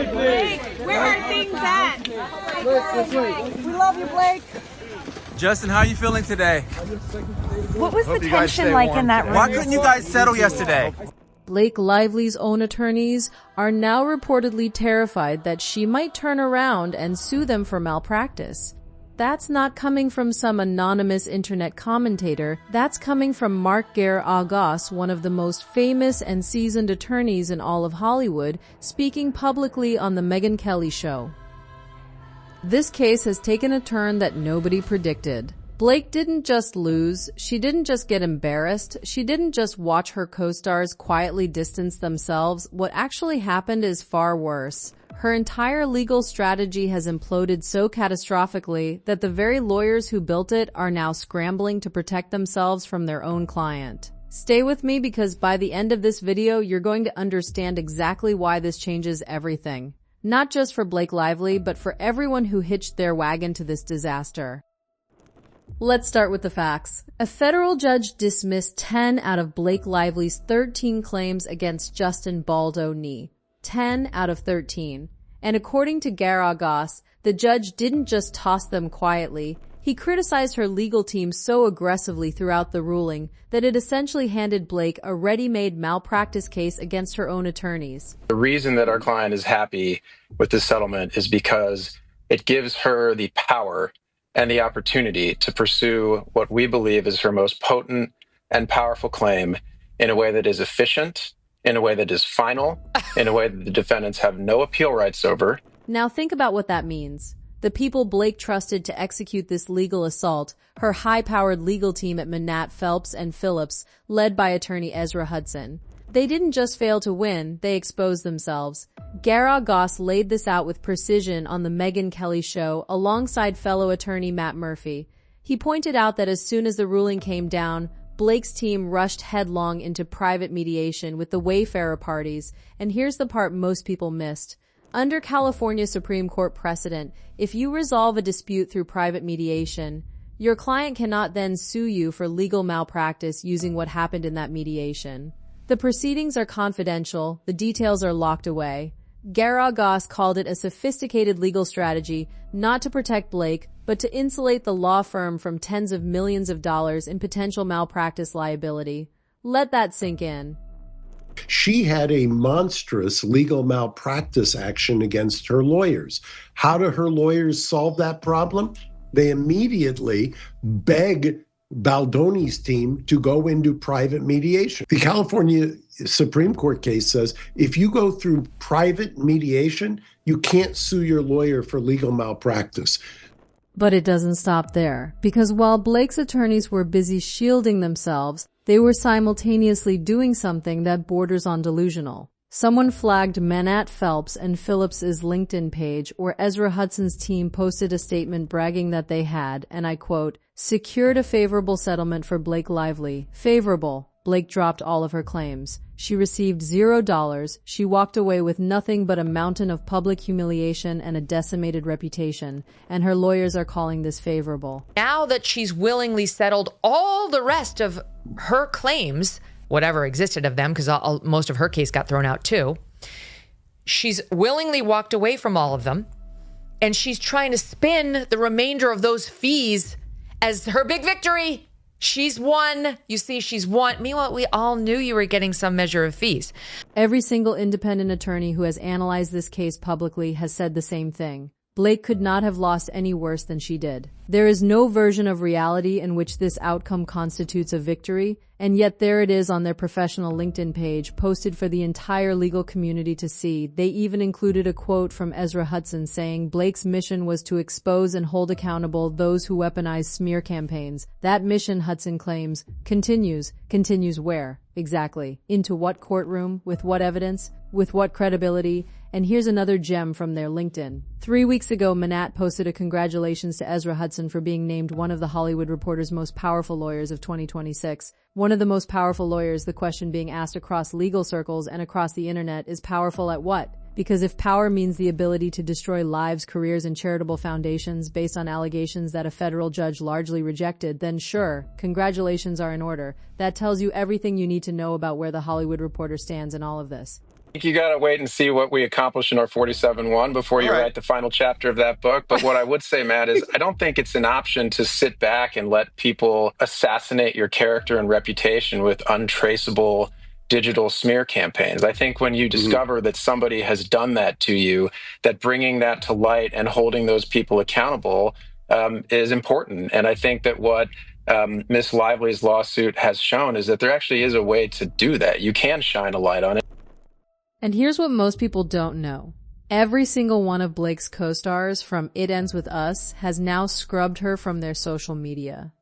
Blake, where are things at? We love you, Blake. Justin, how are you feeling today? What was the tension like in that room? Why couldn't you guys settle yesterday? Blake Lively's own attorneys are now reportedly terrified that she might turn around and sue them for malpractice. That's not coming from some anonymous internet commentator. That's coming from Mark Gare-Agas, one of the most famous and seasoned attorneys in all of Hollywood, speaking publicly on The Megyn Kelly Show. This case has taken a turn that nobody predicted. Blake didn't just lose, she didn't just get embarrassed, she didn't just watch her co-stars quietly distance themselves. What actually happened is far worse. Her entire legal strategy has imploded so catastrophically that the very lawyers who built it are now scrambling to protect themselves from their own client. Stay with me because by the end of this video, you're going to understand exactly why this changes everything. Not just for Blake Lively, but for everyone who hitched their wagon to this disaster. Let's start with the facts. A federal judge dismissed 10 out of Blake Lively's 13 claims against Justin Baldoni. 10 out of 13. And according to Gare-Agas, the judge didn't just toss them quietly. He criticized her legal team so aggressively throughout the ruling that it essentially handed Blake a ready-made malpractice case against her own attorneys. The reason that our client is happy with this settlement is because it gives her the power and the opportunity to pursue what we believe is her most potent and powerful claim in a way that is efficient, in a way that is final, in a way that the defendants have no appeal rights over. Now think about what that means. The people Blake trusted to execute this legal assault, her high-powered legal team at Manatt Phelps Phillips, led by attorney Ezra Hudson. They didn't just fail to win, they exposed themselves. Gare-Agas laid this out with precision on The Megyn Kelly Show alongside fellow attorney Matt Murphy. He pointed out that as soon as the ruling came down, Blake's team rushed headlong into private mediation with the Wayfarer parties, and here's the part most people missed. Under California Supreme Court precedent, if you resolve a dispute through private mediation, your client cannot then sue you for legal malpractice using what happened in that mediation. The proceedings are confidential, the details are locked away. Gare-Agas called it a sophisticated legal strategy not to protect Blake, but to insulate the law firm from tens of millions of dollars in potential malpractice liability. Let that sink in. She had a monstrous legal malpractice action against her lawyers. How do her lawyers solve that problem? They immediately beg Baldoni's team to go into private mediation. The California Supreme Court case says if you go through private mediation, you can't sue your lawyer for legal malpractice. But it doesn't stop there, because while Blake's attorneys were busy shielding themselves, they were simultaneously doing something that borders on delusional. Someone flagged Manatt Phelps Phillips' LinkedIn page, where Ezra Hudson's team posted a statement bragging that they had, and I quote, secured a favorable settlement for Blake Lively. Favorable. Blake dropped all of her claims. She received $0. She walked away with nothing but a mountain of public humiliation and a decimated reputation, and her lawyers are calling this favorable. Now that she's willingly settled all the rest of her claims, whatever existed of them, because most of her case got thrown out too, she's willingly walked away from all of them, and she's trying to spin the remainder of those fees as her big victory. She's won. You see, she's won. Meanwhile, we all knew you were getting some measure of fees. Every single independent attorney who has analyzed this case publicly has said the same thing. Blake could not have lost any worse than she did. There is no version of reality in which this outcome constitutes a victory, and yet there it is on their professional LinkedIn page, posted for the entire legal community to see. They even included a quote from Ezra Hudson saying Blake's mission was to expose and hold accountable those who weaponize smear campaigns. That mission, Hudson claims, continues. Continues where? Exactly. Into what courtroom? With what evidence? With what credibility? And here's another gem from their LinkedIn. 3 weeks ago, Manatt posted a congratulations to Ezra Hudson for being named one of the Hollywood Reporter's most powerful lawyers of 2026. One of the most powerful lawyers, the question being asked across legal circles and across the internet, is powerful at what? Because if power means the ability to destroy lives, careers, and charitable foundations based on allegations that a federal judge largely rejected, then sure, congratulations are in order. That tells you everything you need to know about where the Hollywood Reporter stands in all of this. think you got to wait and see what we accomplish in our 47-1 before you write the final chapter of that book. But what I would say, Matt, is I don't think it's an option to sit back and let people assassinate your character and reputation with untraceable digital smear campaigns. I think when you discover that somebody has done that to you, that bringing that to light and holding those people accountable is important. And I think that what Miss Lively's lawsuit has shown is that there actually is a way to do that. You can shine a light on it. And here's what most people don't know. Every single one of Blake's co-stars from It Ends With Us has now scrubbed her from their social media.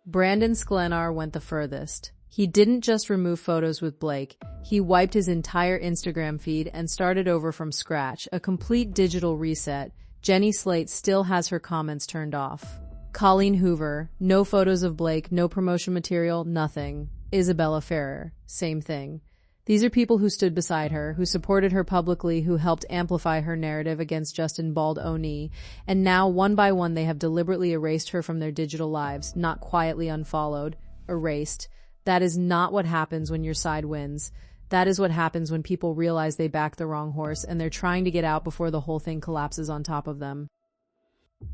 Brandon Sklenar went the furthest. He didn't just remove photos with Blake, he wiped his entire Instagram feed and started over from scratch, a complete digital reset. Jenny Slate still has her comments turned off. Colleen Hoover, no photos of Blake, no promotion material, nothing. Isabella Ferrer, same thing. These are people who stood beside her, who supported her publicly, who helped amplify her narrative against Justin Baldoni, and now, one by one, they have deliberately erased her from their digital lives, not quietly unfollowed, erased. That is not what happens when your side wins. That is what happens when people realize they backed the wrong horse and they're trying to get out before the whole thing collapses on top of them.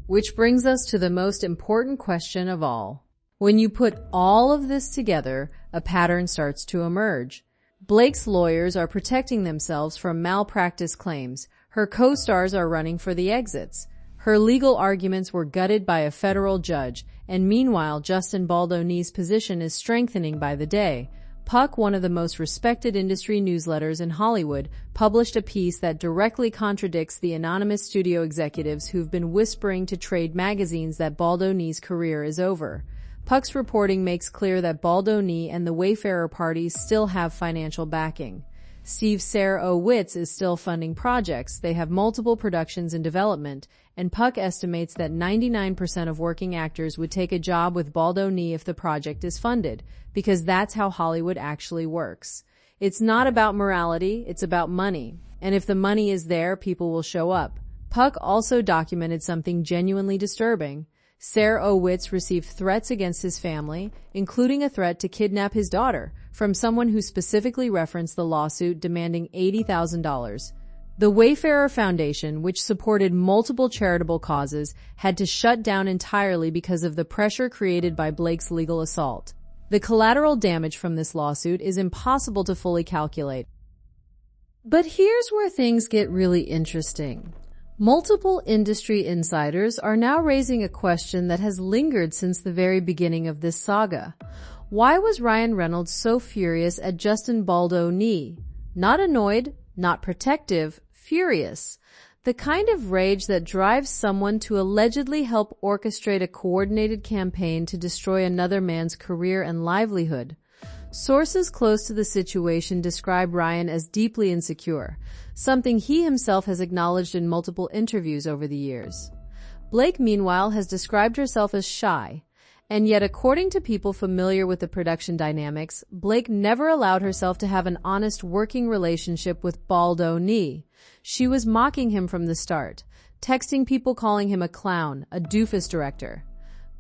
Which brings us to the most important question of all. When you put all of this together, a pattern starts to emerge. Blake's lawyers are protecting themselves from malpractice claims. Her co-stars are running for the exits. Her legal arguments were gutted by a federal judge, and meanwhile, Justin Baldoni's position is strengthening by the day. Puck, one of the most respected industry newsletters in Hollywood, published a piece that directly contradicts the anonymous studio executives who've been whispering to trade magazines that Baldoni's career is over. Puck's reporting makes clear that Baldoni and the Wayfarer parties still have financial backing. Steve Sarowitz is still funding projects. They have multiple productions in development, and Puck estimates that 99% of working actors would take a job with Baldoni if the project is funded, because that's how Hollywood actually works. It's not about morality, it's about money. And if the money is there, people will show up. Puck also documented something genuinely disturbing. Sarowitz received threats against his family, including a threat to kidnap his daughter, from someone who specifically referenced the lawsuit demanding $80,000. The Wayfarer Foundation, which supported multiple charitable causes, had to shut down entirely because of the pressure created by Blake's legal assault. The collateral damage from this lawsuit is impossible to fully calculate. But here's where things get really interesting. Multiple industry insiders are now raising a question that has lingered since the very beginning of this saga. Why was Ryan Reynolds so furious at Justin Baldoni? Not annoyed, not protective, furious. The kind of rage that drives someone to allegedly help orchestrate a coordinated campaign to destroy another man's career and livelihood. Sources close to the situation describe Ryan as deeply insecure, something he himself has acknowledged in multiple interviews over the years. Blake, meanwhile, has described herself as shy, and yet according to people familiar with the production dynamics, Blake never allowed herself to have an honest working relationship with Baldoni. She was mocking him from the start, texting people calling him a clown, a doofus director.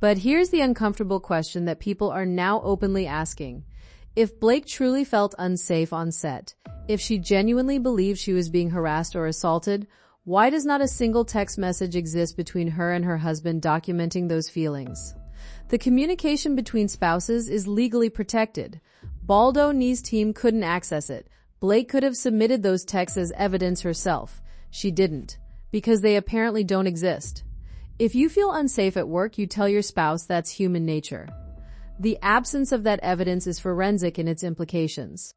But here's the uncomfortable question that people are now openly asking. If Blake truly felt unsafe on set, if she genuinely believed she was being harassed or assaulted, why does not a single text message exist between her and her husband documenting those feelings? The communication between spouses is legally protected. Baldoni's team couldn't access it. Blake could have submitted those texts as evidence herself. She didn't, because they apparently don't exist. If you feel unsafe at work, you tell your spouse. That's human nature. The absence of that evidence is forensic in its implications.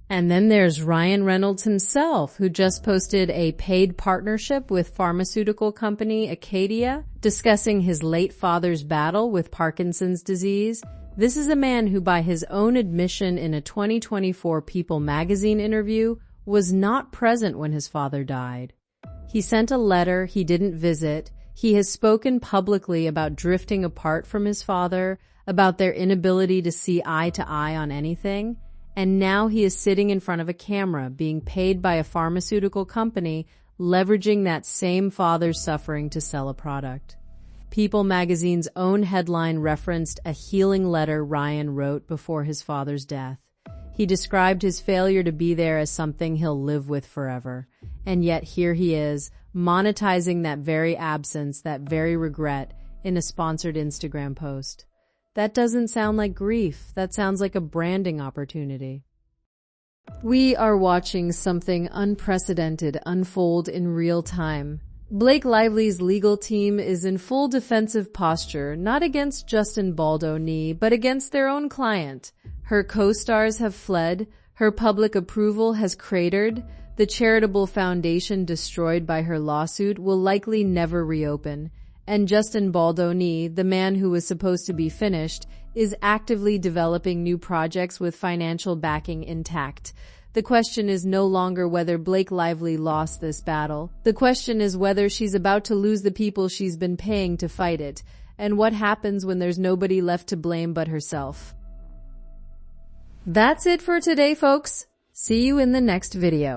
And then there's Ryan Reynolds himself, who just posted a paid partnership with pharmaceutical company Acadia, discussing his late father's battle with Parkinson's disease. This is a man who, by his own admission in a 2024 People magazine interview, was not present when his father died. He sent a letter he didn't visit. He has spoken publicly about drifting apart from his father, about their inability to see eye to eye on anything, and now he is sitting in front of a camera being paid by a pharmaceutical company, leveraging that same father's suffering to sell a product. People magazine's own headline referenced a healing letter Ryan wrote before his father's death. He described his failure to be there as something he'll live with forever. And yet here he is, monetizing that very absence, that very regret, in a sponsored Instagram post. That doesn't sound like grief. That sounds like a branding opportunity. We are watching something unprecedented unfold in real time. Blake Lively's legal team is in full defensive posture, not against Justin Baldoni, but against their own client. Her co-stars have fled, her public approval has cratered, the charitable foundation destroyed by her lawsuit will likely never reopen, and Justin Baldoni, the man who was supposed to be finished, is actively developing new projects with financial backing intact. The question is no longer whether Blake Lively lost this battle. The question is whether she's about to lose the people she's been paying to fight it, and what happens when there's nobody left to blame but herself. That's it for today, folks. See you in the next video.